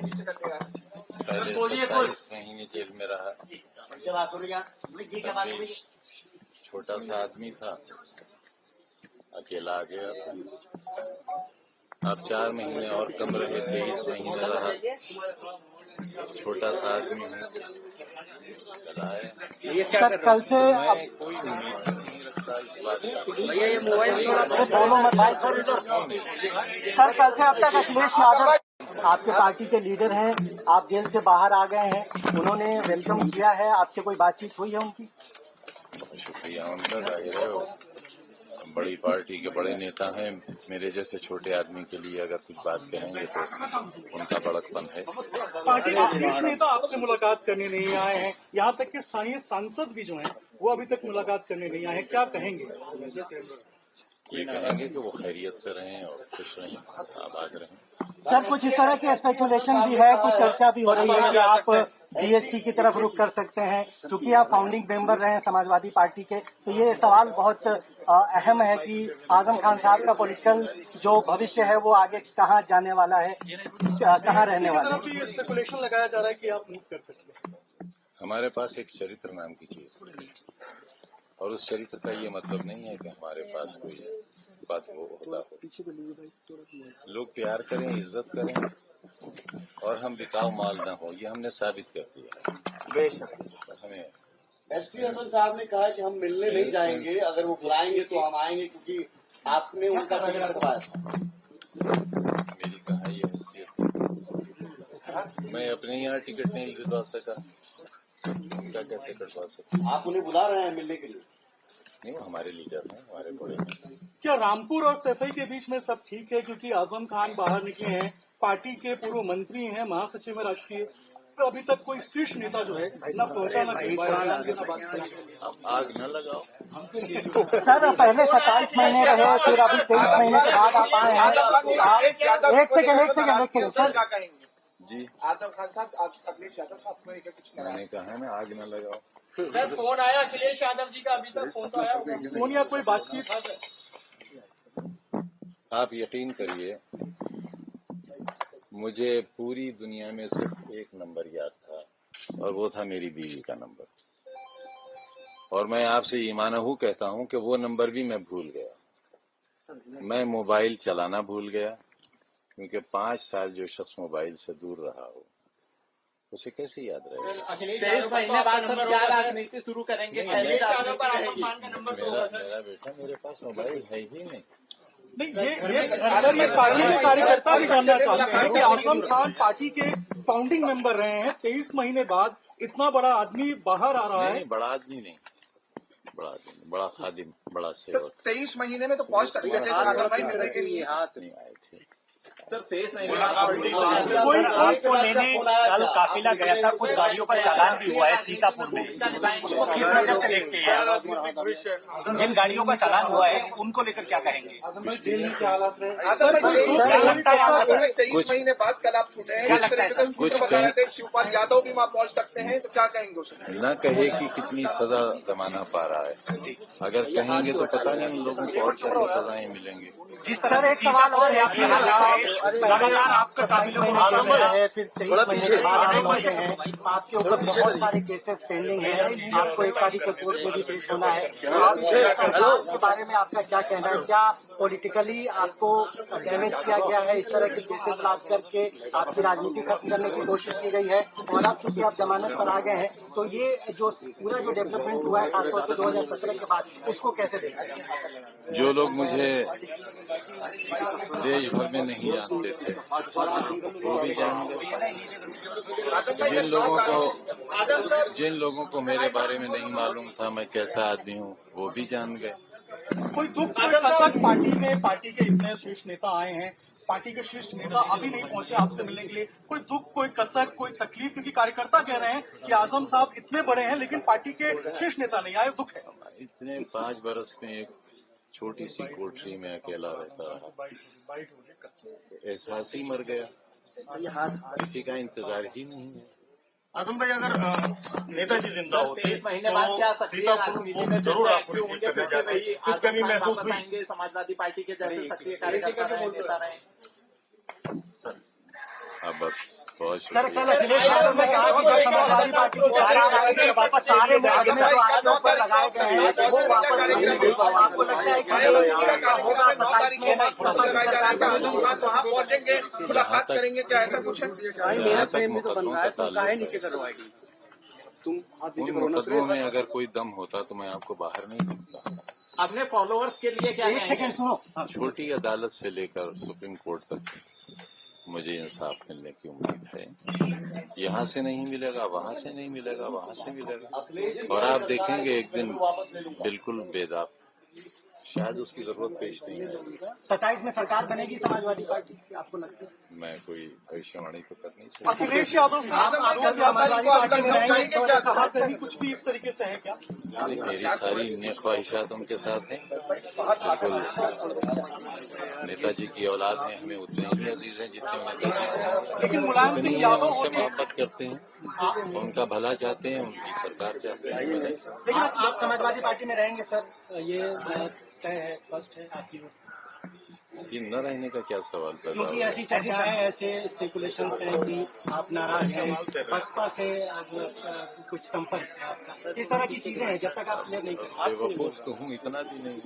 पहले 27 महीने जेल में रहा। छोटा सा आदमी था, अकेला आ गया था। अब 4 महीने और कम रहे, 23 महीने रहा। छोटा सा आदमी हूँ, चला है। सर कल से मैं कोई उम्मीद नहीं रखता इस बात का। सर कल से अब तक अखिलेश यादव आपके पार्टी के लीडर हैं, आप जेल से बाहर आ गए हैं, उन्होंने वेलकम किया है, आपसे कोई बातचीत हुई है उनकी? शुक्रिया उनका, जाहिर है वो बड़ी पार्टी के बड़े नेता हैं। मेरे जैसे छोटे आदमी के लिए अगर कुछ बात कहेंगे तो उनका बड़कपन है। पार्टी के शीर्ष नेता आपसे मुलाकात करने नहीं आए हैं, यहाँ तक कि स्थानीय सांसद भी जो हैं वो अभी तक मुलाकात करने नहीं आए हैं, क्या कहेंगे? ये कहेंगे कि वो खैरियत से रहें और खुश रहें, आबाद रहें। सर कुछ इस तरह की स्पेकुलेशन भी है, कुछ चर्चा भी हो रही है कि आप बीएसपी की तरफ रुख कर सकते हैं, क्योंकि आप फाउंडिंग मेंबर रहे हैं समाजवादी पार्टी के। तो ये सवाल बहुत अहम है कि आजम खान साहब का पॉलिटिकल जो भविष्य है वो आगे कहाँ जाने वाला है, कहाँ रहने वाला है। ये स्पेकुलेशन लगाया जा रहा है कि आप मूव कर सकते हैं। हमारे पास एक चरित्र नाम की चीज है, और उस चरित्र का ये मतलब नहीं है कि हमारे पास कोई बात हो होता हो। लोग प्यार करें, इज्जत करें और हम बिकाऊ माल न हो, ये हमने साबित कर दिया। बेशक हमें एसपी हसन साहब ने कहा कि हम मिलने नहीं जाएंगे, अगर वो बुलाएंगे तो हम आएंगे, क्योंकि आपने उनका टिकट कटवाया था। मेरी कहा ये हैसियत, मैं अपने यहाँ टिकट नहीं कटवा सका, उनका कैसे कटवा सकता? आप उन्हें बुला रहे हैं मिलने के लिए? नहीं, वो हमारे लीडर हैं, हमारे बड़े हैं। क्या रामपुर और सफाई के बीच में सब ठीक है, क्योंकि आजम खान बाहर निकले हैं, पार्टी के पूर्व मंत्री हैं, महासचिव है राष्ट्रीय, तो अभी तक कोई शीर्ष नेता जो है न पहुंचा, न बात किया। अब आग न लगाओ। सर पहले 27 महीने रहे, फिर अभी 23 महीने के बाद आप आए हैं। एक सेकंड सर जी, आजम खान साहब, अखिलेश यादव साहब को लेकर कुछ मैंने कहा है ना, आग न लगाओ। सर फोन आया अखिलेश यादव जी का, अभी तक फोन तो आया? फोन या कोई बातचीत? आप यकीन करिए, मुझे पूरी दुनिया में सिर्फ एक नंबर याद था, और वो था मेरी बीवी का नंबर। और मैं आपसे ईमानहू कहता हूं कि वो नंबर भी मैं भूल गया। मैं मोबाइल चलाना भूल गया, क्योंकि 5 साल जो शख्स मोबाइल से दूर रहा हो उसे कैसे याद रहेगा? 23 महीने बाद सब क्या राजनीति शुरू करेंगे? मेरा बेटा, मेरे पास मोबाइल है ही नहीं। ये पार्टी के कार्यकर्ता भी जानना चाहते हैं कि आजम खान पार्टी के फाउंडिंग मेंबर रहे हैं, 23 महीने बाद इतना बड़ा आदमी बाहर आ रहा है। नहीं, बड़ा आदमी नहीं, बड़ा खादिम, बड़ा सेवक। 23 महीने में तो पहुंच सकते थे कार्रवाई करने के लिए। हाथ नहीं आए थे सर। 23 महीने आपको लेने कल काफिला गया था, कुछ गाड़ियों का चालान भी हुआ है सीतापुर में, उसको किस नजर से देखते हैं? जिन गाड़ियों का चालान हुआ है उनको लेकर क्या कहेंगे? 23 महीने बाद कल आप छूटे हैं, कुछ बता रहे थे शिवपाल यादव भी वहाँ पहुँच सकते हैं, तो क्या कहेंगे उसे? न कहे कि कितनी सजा जमाना पा रहा है, अगर कहेंगे तो पता नहीं उन लोगों को और क्या सजाएं मिलेंगी। जिस तरह से सवाल और लगातार आपका काफिला है, फिर 23 महीने के बाद आप पहुंचे हैं, आपके ऊपर बहुत सारे केसेस पेंडिंग हैं, आपको 1 तारीख को कोर्ट में भी पेश होना है। सरकार के बारे में आपका क्या कहना है? क्या पॉलिटिकली आपको डैमेज किया गया है? इस तरह के केसेस लाद करके आपकी राजनीति खत्म करने की कोशिश की गई है, और अब चूंकि आप जमानत पर आ गए हैं, तो ये जो पूरा जो डेवलपमेंट हुआ है खासतौर पर 2017 के बाद, उसको कैसे देखा जाए? जो लोग मुझे देश भर में नहीं जानते थे वो भी जान गए, जिन लोगों को मेरे बारे में नहीं मालूम था मैं कैसा आदमी हूँ वो भी जान गए। कोई दुख, कोई कसक पार्टी में, पार्टी के इतने शीर्ष नेता आए हैं, पार्टी के शीर्ष नेता अभी नहीं पहुंचे आपसे मिलने के लिए, कोई दुख, कोई कसक, कोई तकलीफ? क्योंकि कार्यकर्ता कह रहे हैं कि आजम साहब इतने बड़े हैं लेकिन पार्टी के शीर्ष नेता नहीं आए, दुख है। इतने 5 बरस में एक छोटी सी कोठरी में अकेला रहता रहा, एहसास ही मर गया, किसी का इंतजार ही नहीं है। आजम भाई, अगर नेताजी जिंदा होते 23 महीने बाद क्या सीतापुर में जरूर आपको रिसीव करने जाते, कुछ कमी महसूस हुई? समाजवादी पार्टी के जैसे सक्रिय कार्यकर्ता रहे, नेता रहे। अब बस बहुत सर शुक्रिया। कल अखिलेश यादव ने कहा कि जो समाजवादी पार्टी की सरकार आई है वापस सारे मुकदमे जो आरोपों पर लगाए गए हैं वो वापस नहीं मिले। तो आपको लगता है कि ऐसा होगा 27 में सपा की सरकार बनेगी? वहाँ पहुंचेंगे, मुलाकात करेंगे, क्या ऐसा कुछ है? जहाँ तक मुकदमों का ताल्लुक है, उन मुकदमों में अगर कोई दम होता तो मैं आपको बाहर नहीं रखता। अपने फॉलोअर्स के लिए क्या एक सेकंड सुनो। छोटी अदालत से लेकर सुप्रीम कोर्ट तक मुझे इंसाफ मिलने की उम्मीद है। यहाँ से नहीं मिलेगा, वहाँ से नहीं मिलेगा, वहाँ से मिलेगा, और आप देखेंगे एक दिन बिल्कुल बेदाग, शायद उसकी जरूरत पेश नहीं है। 27 में सरकार बनेगी समाजवादी पार्टी की, आपको लगता है? मैं कोई भविष्यवाणी तो कर नहीं सकता। अखिलेश यादव साहब समाजवादी पार्टी में रहेंगे तो कहा कहीं कुछ भी इस तरीके से है क्या? मेरी सारी अन्य ख्वाहिशात उनके साथ हैं। बिल्कुल नेताजी की औलाद हैं, हमें उतने ही अजीज हैं जितने नेताजी हैं। लेकिन मुलायम सिंह यादव उनसे मोहब्बत करते हैं, उनका भला चाहते हैं, उनकी सरकार चाहते हैं। लेकिन आप समाजवादी पार्टी में रहेंगे सर, ये तय है, स्पष्ट है आपकी ओर से? ये न रहने का क्या सवाल पैदा क्योंकि हुआ? ऐसी चर्चाएं, ऐसे स्पेकुलेशन हैं कि आप नाराज हैं, बसपा से कुछ संपर्क है आपका, इस तरह की चीजें हैं, जब तक आप क्लियर नहीं करें। बेवकूफ तो हूँ, इतना भी नहीं।